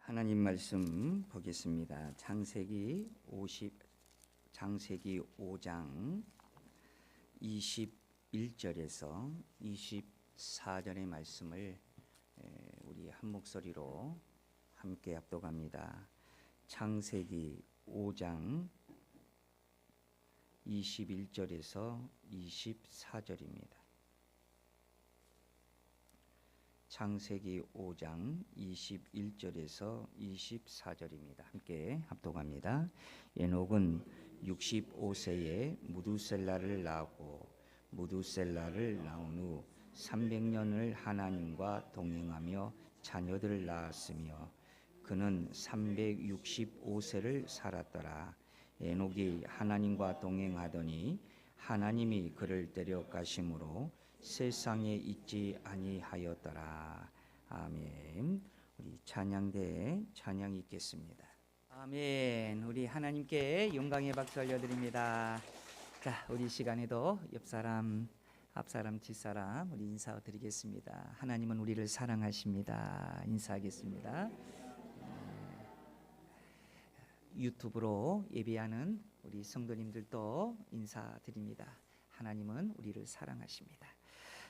하나님 말씀 보겠습니다. 창세기 5장 21절에서 24절의 말씀을 우리 한 목소리로 함께 합독합니다. 창세기 5장 21절에서 24절입니다. 창세기 5장 21절에서 24절입니다. 함께 합독합니다. 에녹은 65세에 무두셀라를 낳고 무두셀라를 낳은 후 300년을 하나님과 동행하며 자녀들을 낳았으며 그는 365세를 살았더라. 에녹이 하나님과 동행하더니 하나님이 그를 데려가심으로 세상에 있지 아니하였더라. 아멘. 우리 찬양대에 찬양이 있겠습니다. 아멘. 우리 하나님께 영광의 박수 올려드립니다. 자, 우리 시간에도 옆사람, 앞사람, 뒷사람 우리 인사드리겠습니다. 하나님은 우리를 사랑하십니다. 인사하겠습니다. 유튜브로 예배하는 우리 성도님들도 인사드립니다. 하나님은 우리를 사랑하십니다.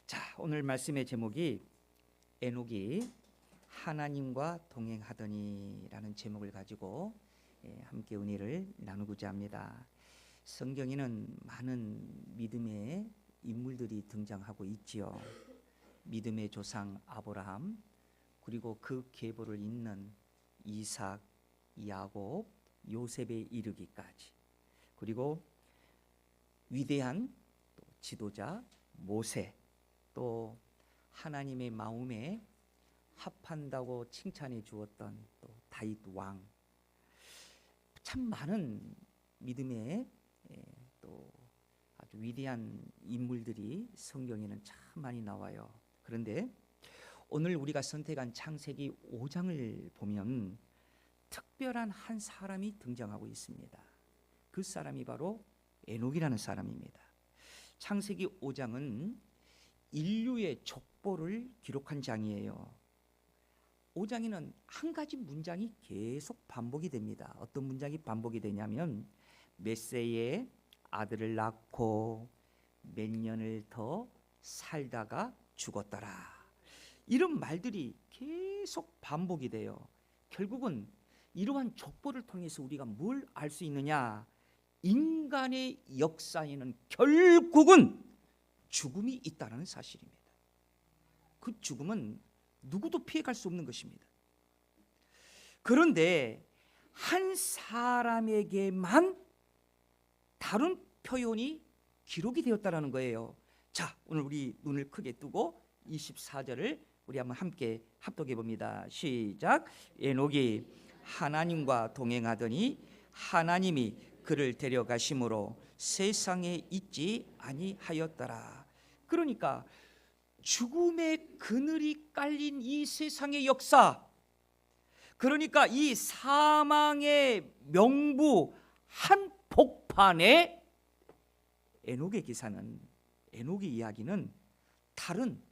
자, 오늘 말씀의 제목이 에녹이 하나님과 동행하더니라는 제목을 가지고 함께 은혜를 나누고자 합니다. 성경에는 많은 믿음의 인물들이 등장하고 있지요. 믿음의 조상 아브라함, 그리고 그 계보를 잇는 이삭, 야곱, 요셉에 이르기까지, 그리고 위대한 지도자 모세, 또 하나님의 마음에 합한다고 칭찬해 주었던 또 다윗 왕, 참 많은 믿음의 또 아주 위대한 인물들이 성경에는 참 많이 나와요. 그런데 오늘 우리가 선택한 창세기 5장을 보면 특별한 한 사람이 등장하고 있습니다. 그 사람이 바로 에녹이라는 사람입니다. 창세기 5장은 인류의 족보를 기록한 장이에요. 5장에는 한 가지 문장이 계속 반복이 됩니다. 어떤 문장이 반복이 되냐면 몇 세에 아들을 낳고 몇 년을 더 살다가 죽었더라. 이런 말들이 계속 반복이 돼요. 결국은 이러한 족보를 통해서 우리가 뭘 알 수 있느냐? 인간의 역사에는 결국은 죽음이 있다는 사실입니다. 그 죽음은 누구도 피해갈 수 없는 것입니다. 그런데 한 사람에게만 다른 표현이 기록이 되었다는 거예요. 자, 오늘 우리 눈을 크게 뜨고 24절을 우리 한번 함께 합독해 봅니다. 시작. 에녹이 하나님과 동행하더니 하나님이 그를 데려가심으로 세상에 있지 아니하였더라. 그러니까 죽음의 그늘이 깔린 이 세상의 역사, 그러니까 이 사망의 명부 한복판에 에녹의 기사는, 에녹의 이야기는 다른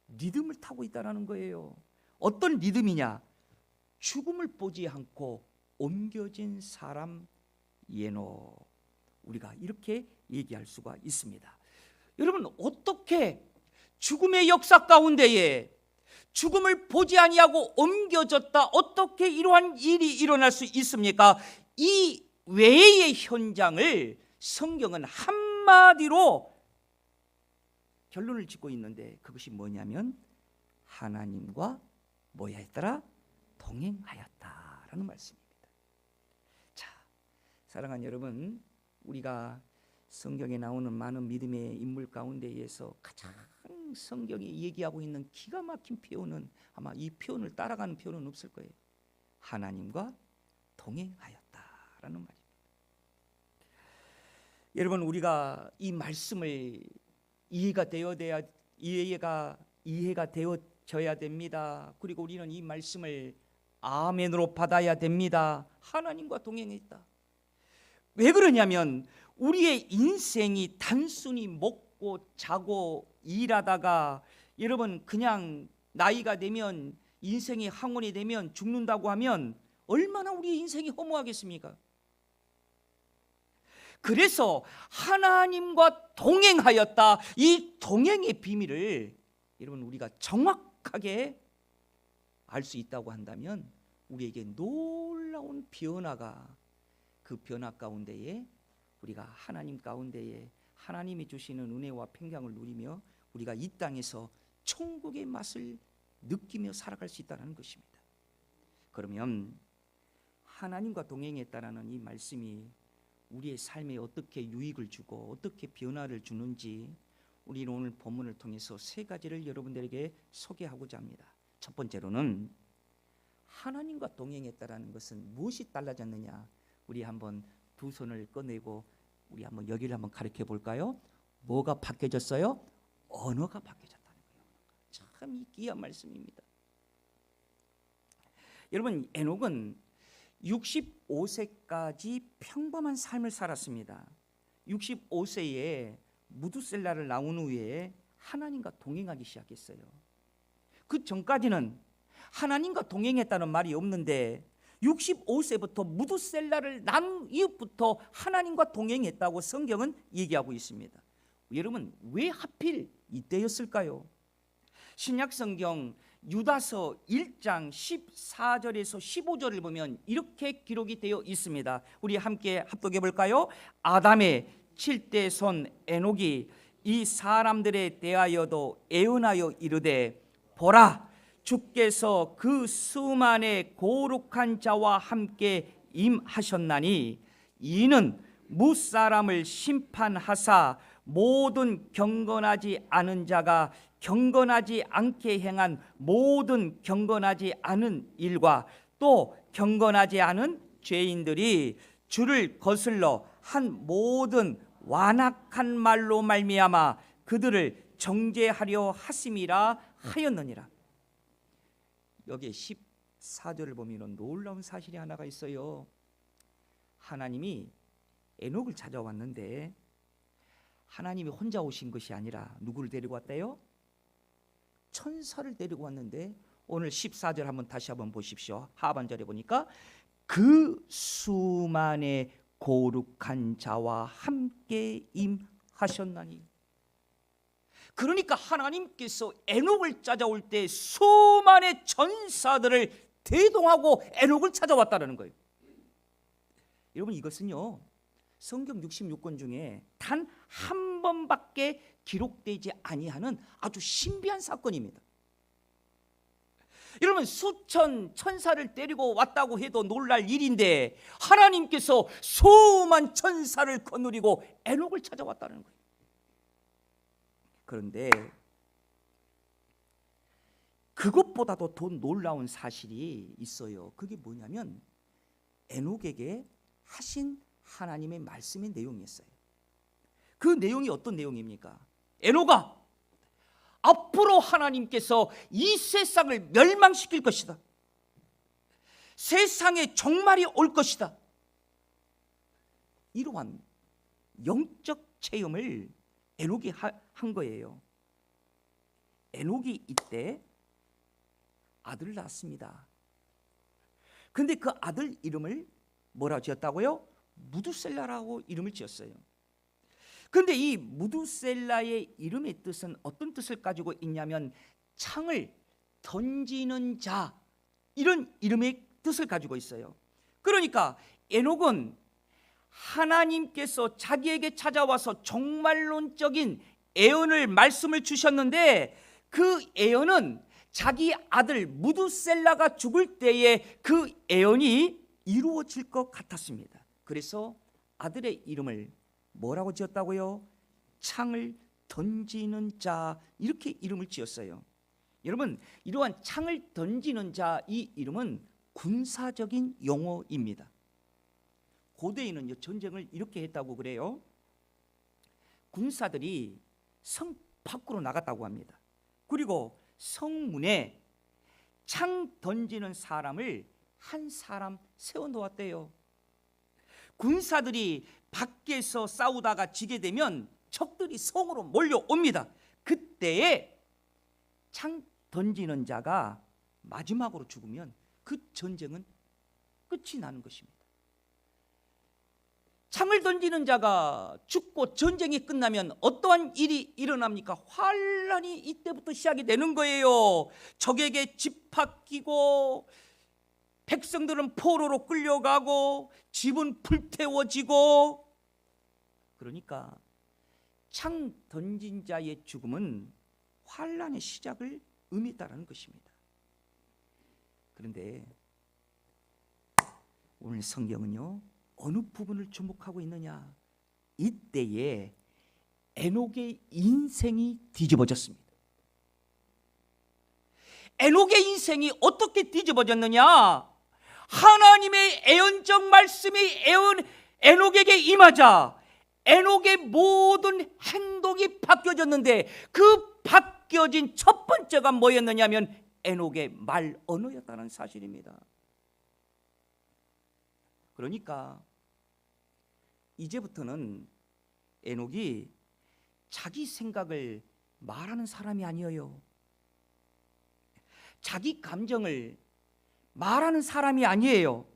리듬을 타고 있다는 거예요. 어떤 리듬이냐? 죽음을 보지 않고 옮겨진 사람 에녹, 우리가 이렇게 얘기할 수가 있습니다. 여러분, 어떻게 죽음의 역사 가운데에 죽음을 보지 아니하고 옮겨졌다, 어떻게 이러한 일이 일어날 수 있습니까? 이 외의 현장을 성경은 한마디로 결론을 짓고 있는데, 그것이 뭐냐면 하나님과 뭐야 했더라? 동행하였다라는 말씀입니다. 자, 사랑하는 여러분, 우리가 성경에 나오는 많은 믿음의 인물 가운데에서 가장 성경이 얘기하고 있는 기가 막힌 표현은, 아마 이 표현을 따라가는 표현은 없을 거예요. 하나님과 동행하였다라는 말입니다. 여러분, 우리가 이 말씀을 이해가 되어져야 됩니다. 그리고 우리는 이 말씀을 아멘으로 받아야 됩니다. 하나님과 동행했다. 왜 그러냐면 우리의 인생이 단순히 먹고 자고 일하다가, 여러분, 그냥 나이가 되면 인생의 항원이 되면 죽는다고 하면 얼마나 우리의 인생이 허무하겠습니까? 그래서 하나님과 동행하였다. 이 동행의 비밀을 여러분 우리가 정확하게 알 수 있다고 한다면 우리에게 놀라운 변화가, 그 변화 가운데에 우리가 하나님 가운데에 하나님이 주시는 은혜와 평강을 누리며 우리가 이 땅에서 천국의 맛을 느끼며 살아갈 수 있다는 것입니다. 그러면 하나님과 동행했다라는 이 말씀이 우리의 삶에 어떻게 유익을 주고 어떻게 변화를 주는지 우리는 오늘 본문을 통해서 세 가지를 여러분들에게 소개하고자 합니다. 첫 번째로는 하나님과 동행했다라는 것은 무엇이 달라졌느냐? 우리 한번 두 손을 꺼내고 우리 한번 여기를 한번 가르쳐 볼까요? 뭐가 바뀌어졌어요? 언어가 바뀌어졌다는 거예요. 참 이 귀한 말씀입니다. 여러분, 에녹은 65세까지 평범한 삶을 살았습니다. 65세에 무두셀라를 나온 후에 하나님과 동행하기 시작했어요. 그 전까지는 하나님과 동행했다는 말이 없는데 65세부터 무두셀라를 낳은 이후부터 하나님과 동행했다고 성경은 얘기하고 있습니다. 여러분, 왜 하필 이때였을까요? 신약성경 유다서 1장 14절에서 15절을 보면 이렇게 기록이 되어 있습니다. 우리 함께 합독해 볼까요? 아담의 7대 손 에녹이 이 사람들에 대하여도 애언하여 이르되 보라, 주께서 그 수만의 거룩한 자와 함께 임하셨나니 이는 무사람을 심판하사 모든 경건하지 않은 자가 경건하지 않게 행한 모든 경건하지 않은 일과 또 경건하지 않은 죄인들이 주를 거슬러 한 모든 완악한 말로 말미암아 그들을 정죄하려 하심이라 하였느니라. 여기에 14절을 보면 놀라운 사실이 하나가 있어요. 하나님이 에녹을 찾아왔는데 하나님이 혼자 오신 것이 아니라 누구를 데리고 왔대요? 천사를 데리고 왔는데 오늘 14절 한번 다시 한번 보십시오. 하반절에 보니까 그 수만의 거룩한 자와 함께 임하셨나니. 그러니까 하나님께서 에녹을 찾아올 때 수만의 천사들을 대동하고 에녹을 찾아왔다는 거예요. 여러분, 이것은요 성경 66권 중에 단 한 번밖에 기록되지 아니하는 아주 신비한 사건입니다. 여러분, 수천 천사를 데리고 왔다고 해도 놀랄 일인데 하나님께서 수만 천사를 거느리고 에녹을 찾아왔다는 거예요. 그런데 그것보다도 더 놀라운 사실이 있어요. 그게 뭐냐면 에녹에게 하신 하나님의 말씀의 내용이었어요. 그 내용이 어떤 내용입니까? 에녹아, 앞으로 하나님께서 이 세상을 멸망시킬 것이다. 세상에 종말이 올 것이다. 이러한 영적 체험을 에녹이 한 거예요. 에녹이 이때 아들을 낳았습니다. 그런데 그 아들 이름을 뭐라고 지었다고요? 무두셀라라고 이름을 지었어요. 그런데 이 무두셀라의 이름의 뜻은 어떤 뜻을 가지고 있냐면 창을 던지는 자, 이런 이름의 뜻을 가지고 있어요. 그러니까 에녹은 하나님께서 자기에게 찾아와서 종말론적인 예언을 말씀을 주셨는데 그 예언은 자기 아들 무두셀라가 죽을 때에 그 예언이 이루어질 것 같았습니다. 그래서 아들의 이름을 뭐라고 지었다고요? 창을 던지는 자, 이렇게 이름을 지었어요. 여러분, 이러한 창을 던지는 자, 이 이름은 군사적인 용어입니다. 고대에는 전쟁을 이렇게 했다고 그래요. 군사들이 성 밖으로 나갔다고 합니다. 그리고 성문에 창 던지는 사람을 한 사람 세워놓았대요. 군사들이 밖에서 싸우다가 지게 되면 적들이 성으로 몰려옵니다. 그때에 창 던지는 자가 마지막으로 죽으면 그 전쟁은 끝이 나는 것입니다. 창을 던지는 자가 죽고 전쟁이 끝나면 어떠한 일이 일어납니까? 환란이 이때부터 시작이 되는 거예요. 적에게 집합기고 백성들은 포로로 끌려가고 집은 불태워지고. 그러니까 창 던진 자의 죽음은 환란의 시작을 의미했다는 것입니다. 그런데 오늘 성경은요, 어느 부분을 주목하고 있느냐? 이때에 에녹의 인생이 뒤집어졌습니다. 에녹의 인생이 어떻게 뒤집어졌느냐? 하나님의 예언적 말씀이 에녹에게 임하자 에녹의 모든 행동이 바뀌어졌는데, 그 바뀌어진 첫 번째가 뭐였느냐면 에녹의 말 언어였다는 사실입니다. 그러니까 이제부터는 에녹이 자기 생각을 말하는 사람이 아니에요. 자기 감정을 말하는 사람이 아니에요.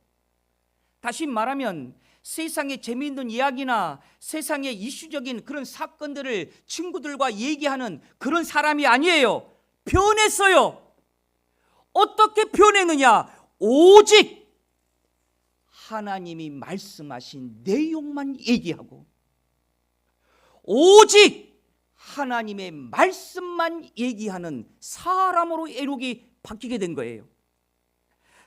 다시 말하면 세상의 재미있는 이야기나 세상의 이슈적인 그런 사건들을 친구들과 얘기하는 그런 사람이 아니에요. 변했어요. 어떻게 변했느냐? 오직 하나님이 말씀하신 내용만 얘기하고 오직 하나님의 말씀만 얘기하는 사람으로 에녹이 바뀌게 된 거예요.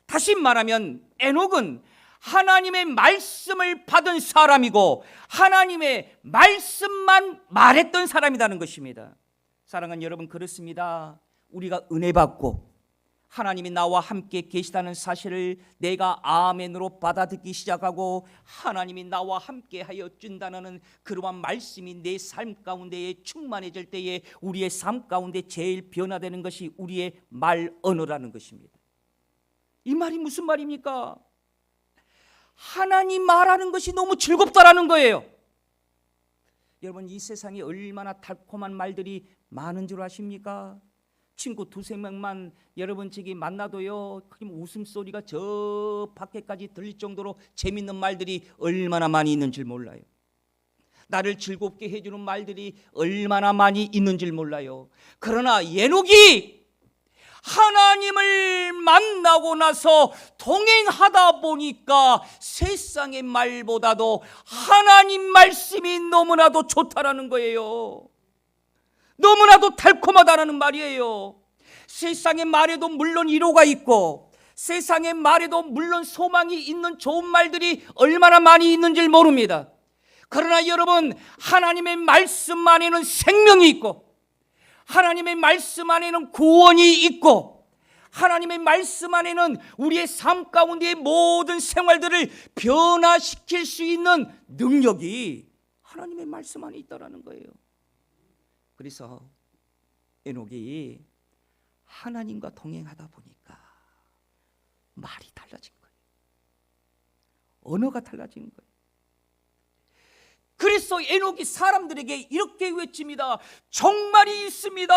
다시 말하면 에녹은 하나님의 말씀을 받은 사람이고 하나님의 말씀만 말했던 사람이라는 것입니다. 사랑하는 여러분, 그렇습니다. 우리가 은혜 받고 하나님이 나와 함께 계시다는 사실을 내가 아멘으로 받아듣기 시작하고 하나님이 나와 함께 하여 준다는 그러한 말씀이 내 삶 가운데에 충만해질 때에 우리의 삶 가운데 제일 변화되는 것이 우리의 말 언어라는 것입니다. 이 말이 무슨 말입니까? 하나님 말하는 것이 너무 즐겁다라는 거예요. 여러분, 이 세상에 얼마나 달콤한 말들이 많은 줄 아십니까? 친구 두세 명만 여러분 저기 만나도요, 웃음소리가 저 밖에까지 들릴 정도로 재밌는 말들이 얼마나 많이 있는 줄 몰라요. 나를 즐겁게 해주는 말들이 얼마나 많이 있는 줄 몰라요. 그러나 에녹이 하나님을 만나고 나서 동행하다 보니까 세상의 말보다도 하나님 말씀이 너무나도 좋다라는 거예요. 너무나도 달콤하다라는 말이에요. 세상의 말에도 물론 위로가 있고 세상의 말에도 물론 소망이 있는 좋은 말들이 얼마나 많이 있는지 모릅니다. 그러나 여러분, 하나님의 말씀 안에는 생명이 있고 하나님의 말씀 안에는 구원이 있고 하나님의 말씀 안에는 우리의 삶 가운데의 모든 생활들을 변화시킬 수 있는 능력이 하나님의 말씀 안에 있다라는 거예요. 그래서 에녹이 하나님과 동행하다 보니까 말이 달라진 거예요. 언어가 달라진 거예요. 그래서 에녹이 사람들에게 이렇게 외칩니다. 종말이 있습니다.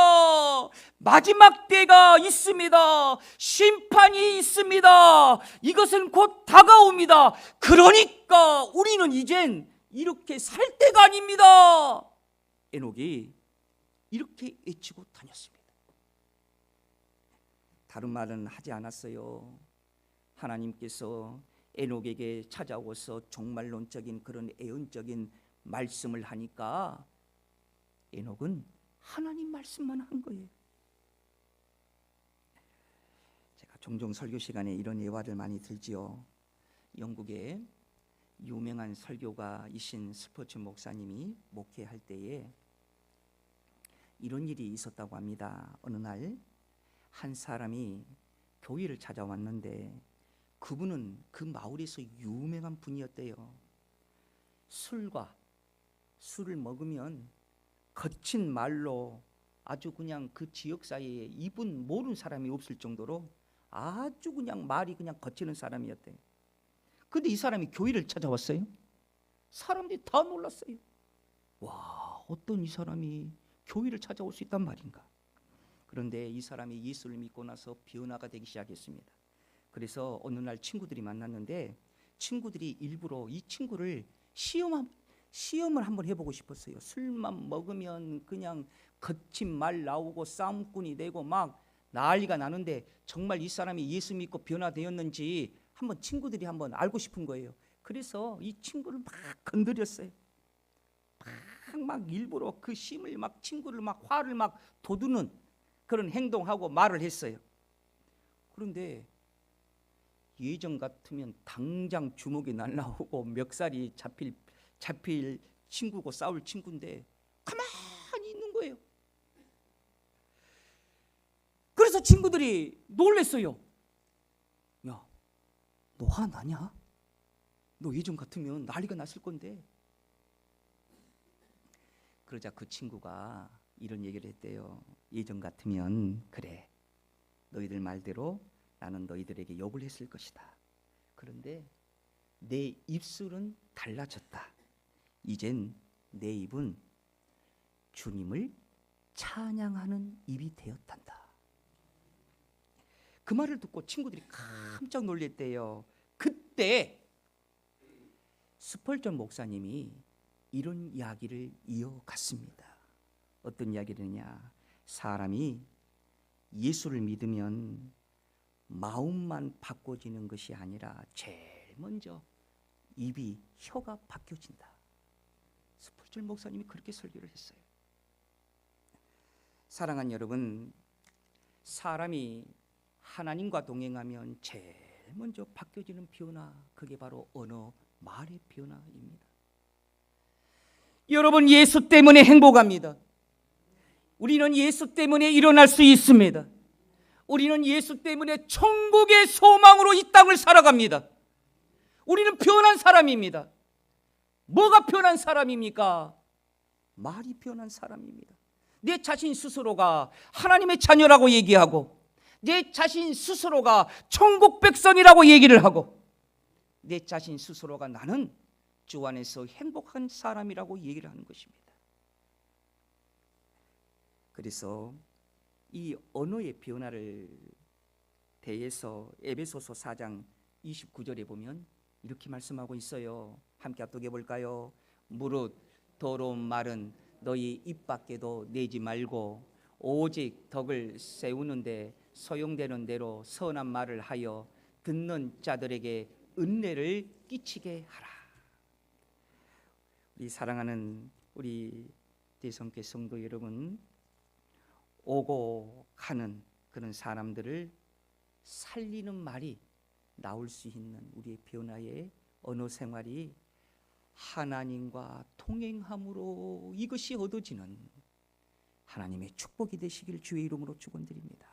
마지막 때가 있습니다. 심판이 있습니다. 이것은 곧 다가옵니다. 그러니까 우리는 이젠 이렇게 살 때가 아닙니다. 에녹이 이렇게 외치고 다녔습니다. 다른 말은 하지 않았어요. 하나님께서 에녹에게 찾아오서 종말론적인 그런 예언적인 말씀을 하니까 에녹은 하나님 말씀만 한 거예요. 제가 종종 설교 시간에 이런 예화를 많이 들지요. 영국에 유명한 설교가이신 스포츠 목사님이 목회할 때에 이런 일이 있었다고 합니다. 어느 날 한 사람이 교회를 찾아왔는데 그분은 그 마을에서 유명한 분이었대요. 술을 먹으면 거친 말로 아주 그냥 그 지역 사이에 이분 모르는 사람이 없을 정도로 아주 그냥 말이 그냥 거치는 사람이었대요. 근데 이 사람이 교회를 찾아왔어요. 사람들이 다 놀랐어요. 와, 어떤 이 사람이 교회를 찾아올 수 있단 말인가. 그런데 이 사람이 예수를 믿고 나서 변화가 되기 시작했습니다. 그래서 어느 날 친구들이 만났는데 친구들이 일부러 이 친구를 시험을 한번 해보고 싶었어요. 술만 먹으면 그냥 거친 말 나오고 싸움꾼이 되고 막 난리가 나는데 정말 이 사람이 예수 믿고 변화되었는지 한번 친구들이 한번 알고 싶은 거예요. 그래서 이 친구를 막 건드렸어요. 막 일부러 그 심을 막 친구를 막 화를 막 돋우는 그런 행동하고 말을 했어요. 그런데 예전 같으면 당장 주먹이 날라오고 멱살이 잡힐 친구고 싸울 친구인데 가만히 있는 거예요. 그래서 친구들이 놀랬어요. 야, 너 화 나냐? 너 예전 같으면 난리가 났을 건데. 그러자 그 친구가 이런 얘기를 했대요. 예전 같으면 그래, 너희들 말대로 나는 너희들에게 욕을 했을 것이다. 그런데 내 입술은 달라졌다. 이젠 내 입은 주님을 찬양하는 입이 되었단다. 그 말을 듣고 친구들이 깜짝 놀랐대요. 그때 스펄전 목사님이 이런 이야기를 이어갔습니다. 어떤 이야기느냐? 사람이 예수를 믿으면 마음만 바꿔지는 것이 아니라 제일 먼저 혀가 바뀌어진다. 스펄전 목사님이 그렇게 설교를 했어요. 사랑하는 여러분, 사람이 하나님과 동행하면 제일 먼저 바뀌어지는 변화, 그게 바로 언어, 말의 변화입니다. 여러분, 예수 때문에 행복합니다. 우리는 예수 때문에 일어날 수 있습니다. 우리는 예수 때문에 천국의 소망으로 이 땅을 살아갑니다. 우리는 변한 사람입니다. 뭐가 변한 사람입니까? 말이 변한 사람입니다. 내 자신 스스로가 하나님의 자녀라고 얘기하고, 내 자신 스스로가 천국 백성이라고 얘기를 하고, 내 자신 스스로가 나는 주 안에서 행복한 사람이라고 얘기를 하는 것입니다. 그래서 이 언어의 변화를 대해서 에베소서 4장 29절에 보면 이렇게 말씀하고 있어요. 함께 합독해 볼까요? 무릇 더러운 말은 너희 입 밖에도 내지 말고 오직 덕을 세우는데 소용되는 대로 선한 말을 하여 듣는 자들에게 은혜를 끼치게 하라. 우리 사랑하는 우리 대성교 성도 여러분, 오고 가는 그런 사람들을 살리는 말이 나올 수 있는 우리의 변화의 언어 생활이 하나님과 동행함으로 이것이 얻어지는 하나님의 축복이 되시길 주의 이름으로 축원드립니다.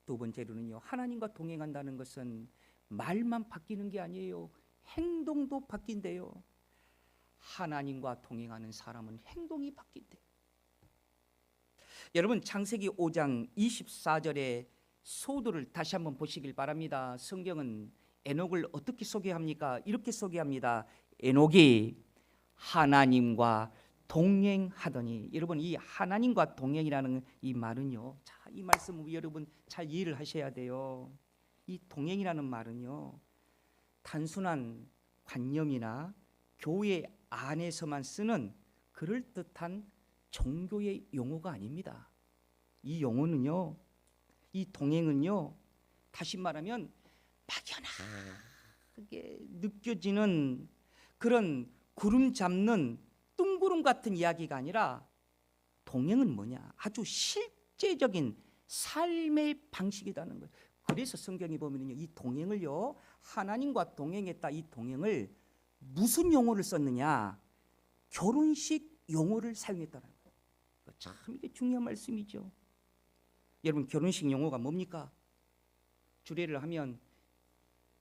두 번째로는요, 하나님과 동행한다는 것은 말만 바뀌는 게 아니에요. 행동도 바뀐대요. 하나님과 동행하는 사람은 행동이 바뀐대요. 여러분, 창세기 5장 24절의 소도를 다시 한번 보시길 바랍니다. 성경은 에녹을 어떻게 소개합니까? 이렇게 소개합니다. 에녹이 하나님과 동행하더니. 여러분, 이 하나님과 동행이라는 이 말은요, 자, 이 말씀 여러분 잘 이해를 하셔야 돼요. 이 동행이라는 말은요, 단순한 관념이나 교회 안에서만 쓰는 그럴듯한 종교의 용어가 아닙니다. 이 용어는요, 이 동행은요, 다시 말하면 막연하게 느껴지는 그런 구름 잡는 뜬구름 같은 이야기가 아니라, 동행은 뭐냐? 아주 실제적인 삶의 방식이라는 거예요. 그래서 성경에 보면요, 이 동행을요, 하나님과 동행했다, 이 동행을 무슨 용어를 썼느냐? 결혼식 용어를 사용했다는 거예요. 참 이게 중요한 말씀이죠. 여러분, 결혼식 용어가 뭡니까? 주례를 하면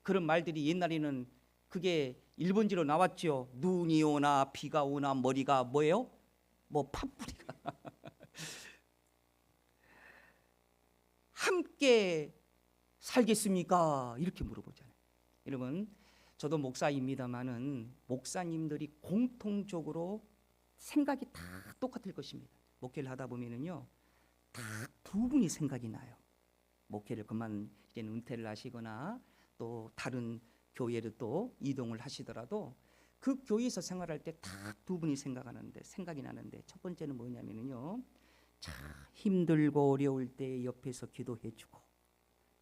그런 말들이 옛날에는 그게 일본지로 나왔죠. 눈이 오나 비가 오나 머리가 뭐예요? 뭐 팥뿌리가 함께 살겠습니까? 이렇게 물어보잖아요. 여러분, 저도 목사입니다만은 목사님들이 공통적으로 생각이 다 똑같을 것입니다. 목회를 하다 보면은요, 다 두 분이 생각이 나요. 목회를 그만 이제는 은퇴를 하시거나 또 다른 교회로 또 이동을 하시더라도 그 교회에서 생활할 때 딱 두 분이 생각이 나는데 첫 번째는 뭐냐면요, 참 힘들고 어려울 때 옆에서 기도해주고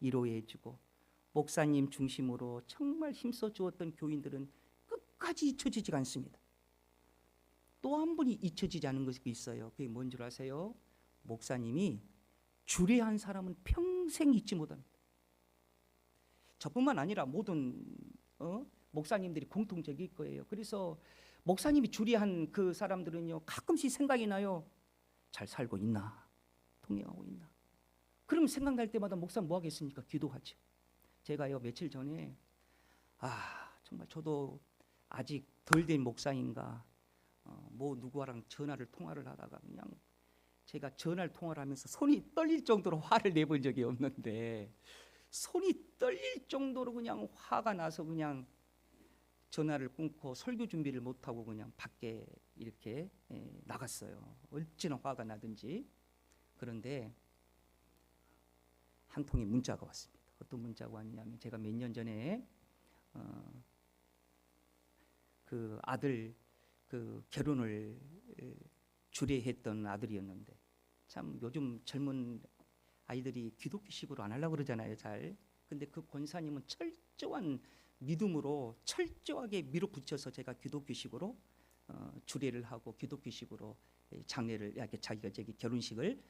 위로해주고 목사님 중심으로 정말 힘써 주었던 교인들은 끝까지 잊혀지지가 않습니다. 또 한 분이 잊혀지지 않은 것이 있어요. 그게 뭔 줄 아세요? 목사님이 주례한 사람은 평생 잊지 못합니다. 저뿐만 아니라 모든 목사님들이 공통적일 거예요. 그래서 목사님이 주례한 그 사람들은요, 가끔씩 생각이 나요. 잘 살고 있나? 동행하고 있나? 그럼 생각날 때마다 목사님 뭐 하겠습니까? 기도하죠. 제가요, 며칠 전에 정말 저도 아직 덜 된 목사인가 뭐 누구랑 통화를 하다가 그냥 제가 전화를 통화를 하면서 손이 떨릴 정도로 화를 내본 적이 없는데 손이 떨릴 정도로 그냥 화가 나서 그냥 전화를 끊고 설교 준비를 못하고 그냥 밖에 이렇게 나갔어요. 어찌나 화가 나든지. 그런데 한 통의 문자가 왔습니다. 어떤 문자가 왔냐면 제가 몇 년 전에 그 아들 그 결혼을 주례했던 아들이었는데, 참 요즘 젊은 아이들이 기독교식으로 안 하려고 그러잖아요, 잘. 근데 그 권사님은 철저한 믿음으로 철저하게 밀어붙여서 제가 기독교식으로 주례를 하고 기독교식으로 장례를 이렇게 자기가 결혼식을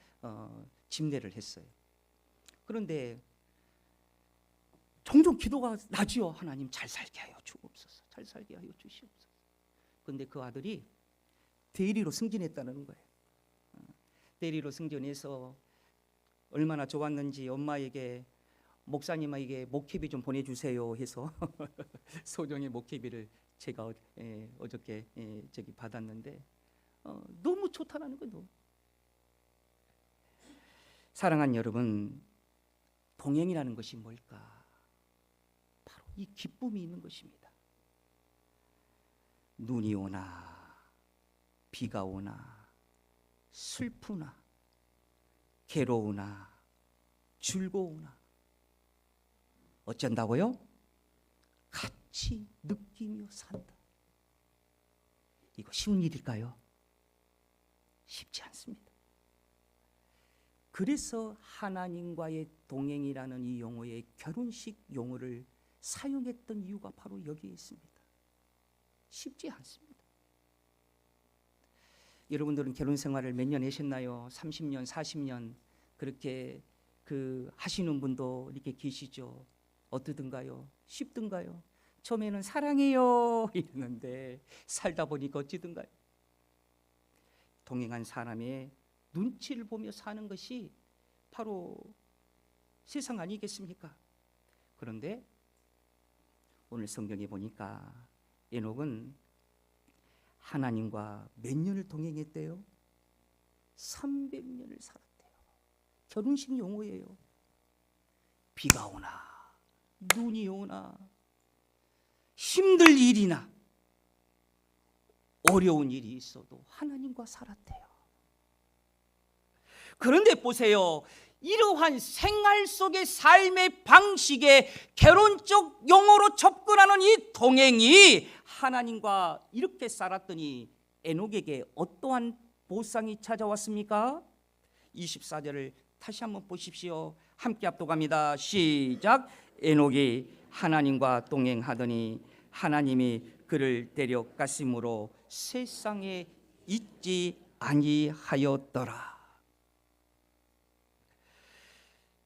집례를 했어요. 그런데 종종 기도가 나지요. 하나님 잘 살게 하여 주옵소서. 잘 살게 하여 주시옵소서. 그런데 그 아들이 대리로 승진했다는 거예요. 대리로 승진해서 얼마나 좋았는지 엄마에게 목사님에게 목회비 좀 보내주세요 해서 소정의 목회비를 제가 어저께 받았는데 너무 좋다라는 거예요. 사랑하는 여러분, 동행이라는 것이 뭘까? 바로 이 기쁨이 있는 것입니다. 눈이 오나 비가 오나 슬프나 괴로우나 즐거우나 어쩐다고요? 같이 느끼며 산다. 이거 쉬운 일일까요? 쉽지 않습니다. 그래서 하나님과의 동행이라는 이 용어의 결혼식 용어를 사용했던 이유가 바로 여기에 있습니다. 쉽지 않습니다. 여러분들은 결혼 생활을 몇 년 하셨나요? 30년, 40년 그렇게 하시는 분도 이렇게 계시죠. 어떠든가요? 쉽든가요? 처음에는 사랑해요 이러는데 살다 보니까 어찌든가요? 동행한 사람의 눈치를 보며 사는 것이 바로 세상 아니겠습니까? 그런데 오늘 성경에 보니까 에녹은 하나님과 몇 년을 동행했대요? 300년을 살았대요. 결혼식 용어예요. 비가 오나 눈이 오나 힘들 일이나 어려운 일이 있어도 하나님과 살았대요. 그런데 보세요. 이러한 생활 속의 삶의 방식에 결혼적 용어로 접근하는 이 동행이 하나님과 이렇게 살았더니 에녹에게 어떠한 보상이 찾아왔습니까? 24절을 다시 한번 보십시오. 함께 합독합니다. 시작. 에녹이 하나님과 동행하더니 하나님이 그를 데려가심으로 세상에 있지 아니하였더라.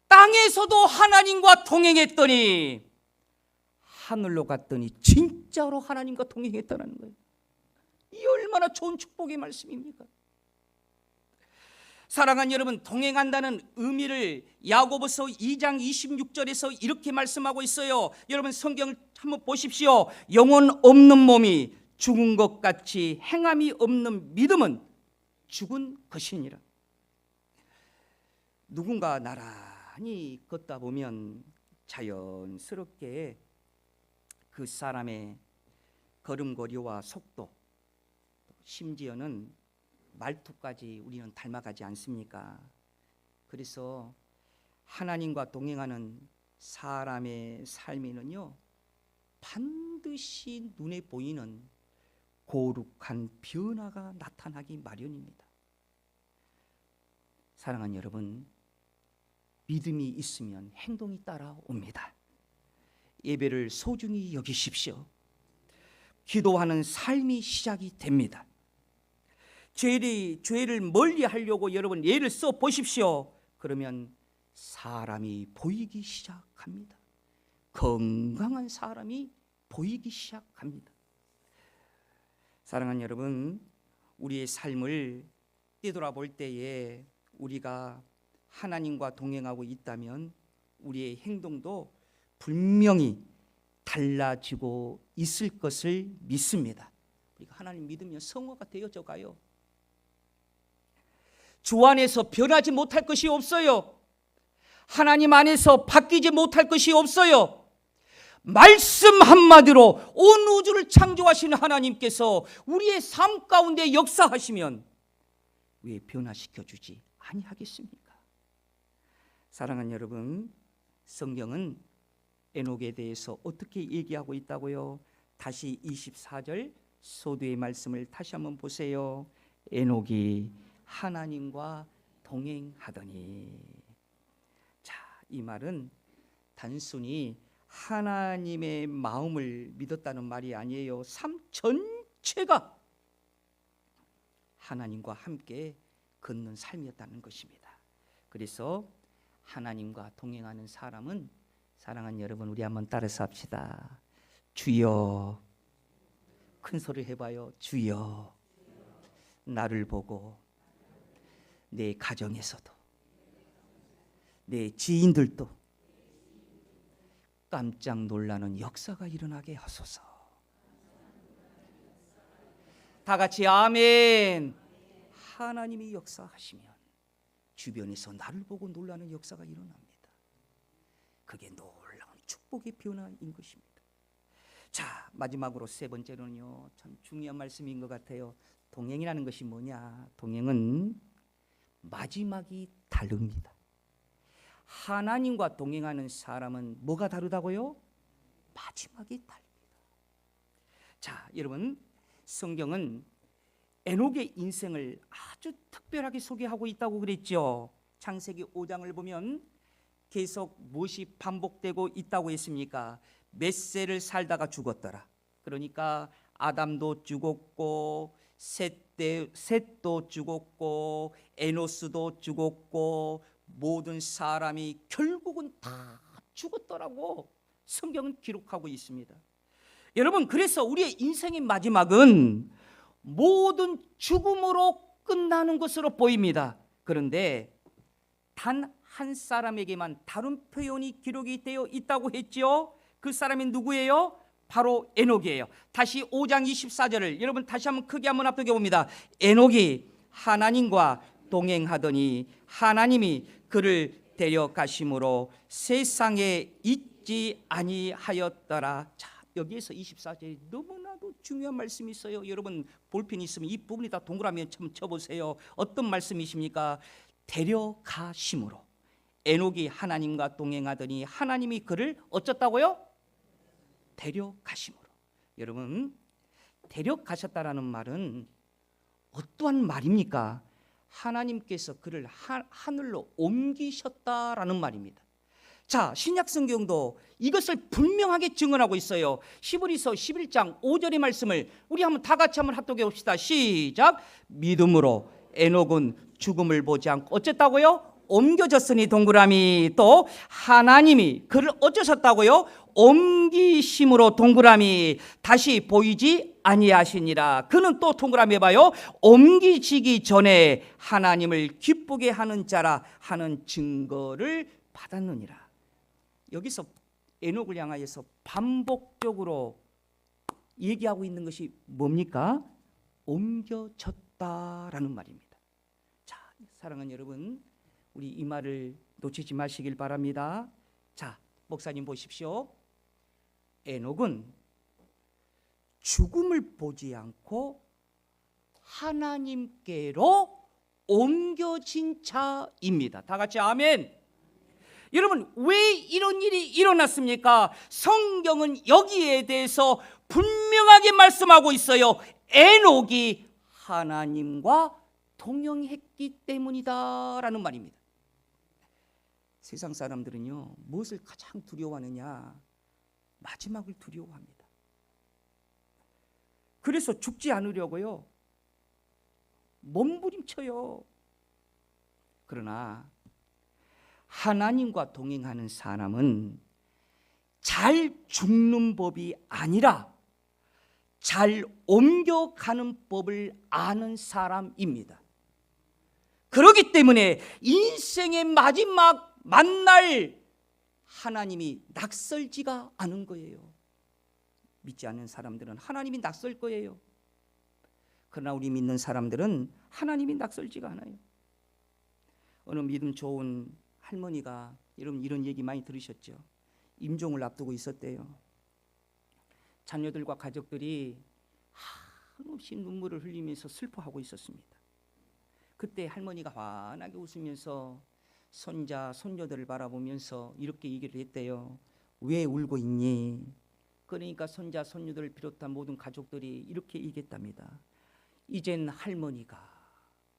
땅에서도 하나님과 동행했더니 하늘로 갔더니 진짜로 하나님과 동행했다는 거예요. 이 얼마나 좋은 축복의 말씀입니까? 사랑하는 여러분, 동행한다는 의미를 야고보서 2장 26절에서 이렇게 말씀하고 있어요. 여러분 성경을 한번 보십시오. 영혼 없는 몸이 죽은 것 같이 행함이 없는 믿음은 죽은 것이니라. 누군가 나란히 걷다 보면 자연스럽게 그 사람의 걸음걸이와 속도, 심지어는 말투까지 우리는 닮아가지 않습니까? 그래서 하나님과 동행하는 사람의 삶에는요, 반드시 눈에 보이는 거룩한 변화가 나타나기 마련입니다. 사랑하는 여러분, 믿음이 있으면 행동이 따라옵니다. 예배를 소중히 여기십시오. 기도하는 삶이 시작이 됩니다. 죄를 멀리 하려고 여러분 예를 써 보십시오. 그러면 사람이 보이기 시작합니다. 건강한 사람이 보이기 시작합니다. 사랑하는 여러분, 우리의 삶을 뒤돌아볼 때에 우리가 하나님과 동행하고 있다면 우리의 행동도 분명히 달라지고 있을 것을 믿습니다. 우리가 하나님 믿으면 성화가 되어져 가요. 주 안에서 변하지 못할 것이 없어요. 하나님 안에서 바뀌지 못할 것이 없어요. 말씀 한마디로 온 우주를 창조하시는 하나님께서 우리의 삶 가운데 역사하시면 왜 변화시켜 주지 아니하겠습니까? 사랑하는 여러분, 성경은 에녹에 대해서 어떻게 얘기하고 있다고요? 다시 24절 소두의 말씀을 다시 한번 보세요. 에녹이 하나님과 동행하더니. 자, 이 말은 단순히 하나님의 마음을 믿었다는 말이 아니에요. 삶 전체가 하나님과 함께 걷는 삶이었다는 것입니다. 그래서 하나님과 동행하는 사람은, 사랑하는 여러분, 우리 한번 따라서 합시다. 주여, 큰 소리 해봐요. 주여, 나를 보고 내 가정에서도 내 지인들도 깜짝 놀라는 역사가 일어나게 하소서. 다 같이 아멘. 하나님이 역사하시면 주변에서 나를 보고 놀라는 역사가 일어납니다. 그게 놀라운 축복의 변화인 것입니다. 자, 마지막으로 세 번째로는요, 참 중요한 말씀인 것 같아요. 동행이라는 것이 뭐냐? 동행은 마지막이 다릅니다. 하나님과 동행하는 사람은 뭐가 다르다고요? 마지막이 다릅니다. 자, 여러분, 성경은 에녹의 인생을 아주 특별하게 소개하고 있다고 그랬죠. 창세기 5장을 보면 계속 무엇이 반복되고 있다고 했습니까? 몇 세를 살다가 죽었더라. 그러니까 아담도 죽었고 셋도 죽었고 에노스도 죽었고 모든 사람이 결국은 다 죽었더라고 성경은 기록하고 있습니다. 여러분, 그래서 우리의 인생의 마지막은 모든 죽음으로 끝나는 것으로 보입니다. 그런데 단 한 사람에게만 다른 표현이 기록이 되어 있다고 했죠. 그 사람이 누구예요? 바로 에녹이에요. 다시 5장 24절을 여러분 다시 한번 크게 한번 합독해 봅니다. 에녹이 하나님과 동행하더니 하나님이 그를 데려가심으로 세상에 있지 아니하였더라. 자, 여기에서 24절에 너무나도 중요한 말씀이 있어요. 여러분 볼펜 있으면 이 부분에다 동그라미 좀 쳐보세요. 어떤 말씀이십니까? 데려가심으로. 에녹이 하나님과 동행하더니 하나님이 그를 어쩌다고요? 데려가심으로. 여러분, 데려가셨다라는 말은 어떠한 말입니까? 하나님께서 그를 하늘로 옮기셨다라는 말입니다. 자, 신약 성경도 이것을 분명하게 증언하고 있어요. 히브리서 11장 5절의 말씀을 우리 한번 다 같이 한번 합독해 봅시다. 시작. 믿음으로 에녹은 죽음을 보지 않고 어쨌다고요? 옮겨졌으니 동그라미. 또 하나님이 그를 어쩌셨다고요? 옮기심으로 동그라미. 다시 보이지 아니하시니라. 그는 또 동그라미 해봐요. 옮기시기 전에 하나님을 기쁘게 하는 자라 하는 증거를 받았느니라. 여기서 에녹을 향하여서 반복적으로 얘기하고 있는 것이 뭡니까? 옮겨졌다라는 말입니다. 자, 사랑하는 여러분, 우리 이 말을 놓치지 마시길 바랍니다. 자, 목사님 보십시오. 에녹은 죽음을 보지 않고 하나님께로 옮겨진 자입니다. 다 같이 아멘. 여러분, 왜 이런 일이 일어났습니까? 성경은 여기에 대해서 분명하게 말씀하고 있어요. 에녹이 하나님과 동행했기 때문이다라는 말입니다. 세상 사람들은요, 무엇을 가장 두려워하느냐? 마지막을 두려워합니다. 그래서 죽지 않으려고요, 몸부림쳐요. 그러나 하나님과 동행하는 사람은 잘 죽는 법이 아니라 잘 옮겨가는 법을 아는 사람입니다. 그렇기 때문에 인생의 마지막 만날 하나님이 낯설지가 않은 거예요. 믿지 않는 사람들은 하나님이 낯설 거예요. 그러나 우리 믿는 사람들은 하나님이 낯설지가 않아요. 어느 믿음 좋은 할머니가, 여러분 이런 얘기 많이 들으셨죠? 임종을 앞두고 있었대요. 자녀들과 가족들이 한없이 눈물을 흘리면서 슬퍼하고 있었습니다. 그때 할머니가 환하게 웃으면서 손자, 손녀들을 바라보면서 이렇게 얘기를 했대요. 왜 울고 있니? 그러니까 손자, 손녀들을 비롯한 모든 가족들이 이렇게 얘기했답니다. 이젠 할머니가,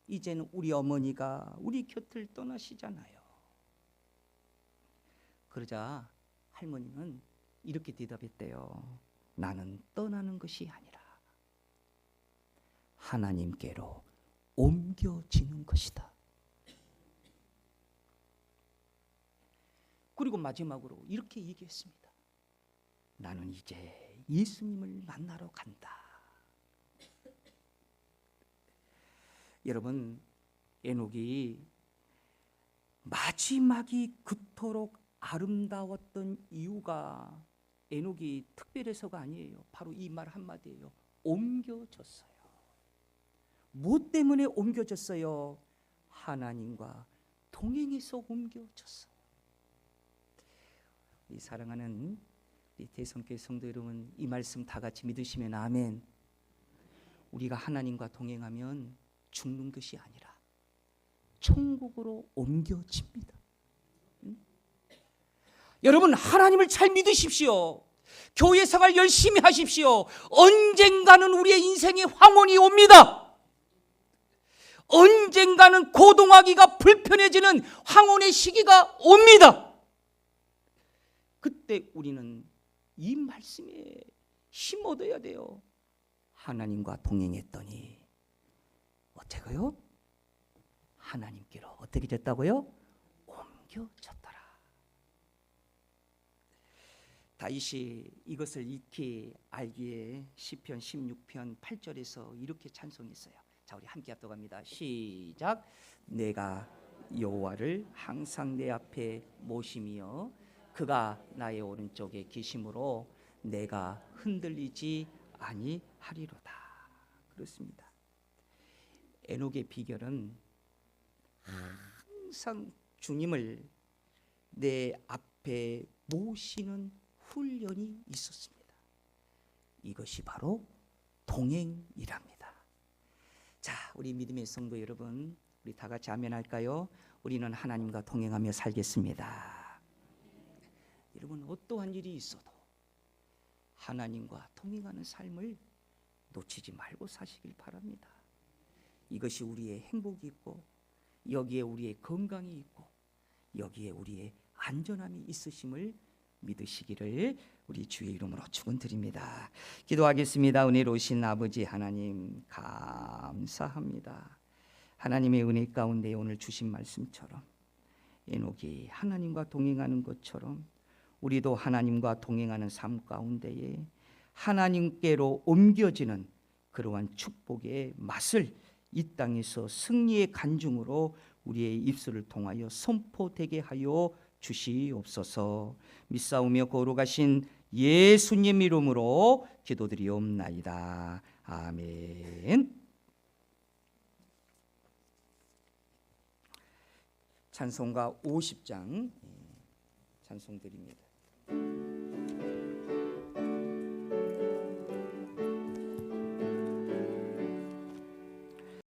이젠 우리 어머니가 우리 곁을 떠나시잖아요. 그러자 할머니는 이렇게 대답했대요. 나는 떠나는 것이 아니라 하나님께로 옮겨지는 것이다. 그리고 마지막으로 이렇게 얘기했습니다. 나는 이제 예수님을 만나러 간다. 여러분, 에녹이 마지막이 그토록 아름다웠던 이유가 에녹이 특별해서가 아니에요. 바로 이 말 한마디예요. 옮겨졌어요. 무엇 때문에 옮겨졌어요? 하나님과 동행해서 옮겨졌어요. 우리 사랑하는 우리 대성교회 성도 여러분, 이 말씀 다 같이 믿으시면 아멘. 우리가 하나님과 동행하면 죽는 것이 아니라 천국으로 옮겨집니다. 여러분, 하나님을 잘 믿으십시오. 교회 생활 열심히 하십시오. 언젠가는 우리의 인생에 황혼이 옵니다. 언젠가는 고동하기가 불편해지는 황혼의 시기가 옵니다. 그때 우리는 이 말씀에 힘 얻어야 돼요. 하나님과 동행했더니 어째고요? 하나님께로 어떻게 됐다고요? 옮겨졌더라. 다윗이 이것을 익히 알기에 시편 16편 8절에서 이렇게 찬송했어요. 자, 우리 함께 합독합니다. 시작. 내가 여호와를 항상 내 앞에 모심이여 그가 나의 오른쪽에 계심으로 내가 흔들리지 아니하리로다. 그렇습니다. 에녹의 비결은 항상 주님을 내 앞에 모시는 훈련이 있었습니다. 이것이 바로 동행이랍니다. 자, 우리 믿음의 성도 여러분, 우리 다 같이 아멘할까요? 우리는 하나님과 동행하며 살겠습니다. 여러분, 어떠한 일이 있어도 하나님과 동행하는 삶을 놓치지 말고 사시길 바랍니다. 이것이 우리의 행복이 있고, 여기에 우리의 건강이 있고, 여기에 우리의 안전함이 있으심을 믿으시기를 우리 주의 이름으로 축원드립니다. 기도하겠습니다. 은혜로우신 아버지 하나님, 감사합니다. 하나님의 은혜 가운데 오늘 주신 말씀처럼 에녹이 하나님과 동행하는 것처럼 우리도 하나님과 동행하는 삶 가운데에 하나님께로 옮겨지는 그러한 축복의 맛을 이 땅에서 승리의 간증으로 우리의 입술을 통하여 선포되게 하여 주시옵소서. 믿사오며 거룩하신 예수님 이름으로 기도드리옵나이다. 아멘. 찬송가 50장 찬송드립니다.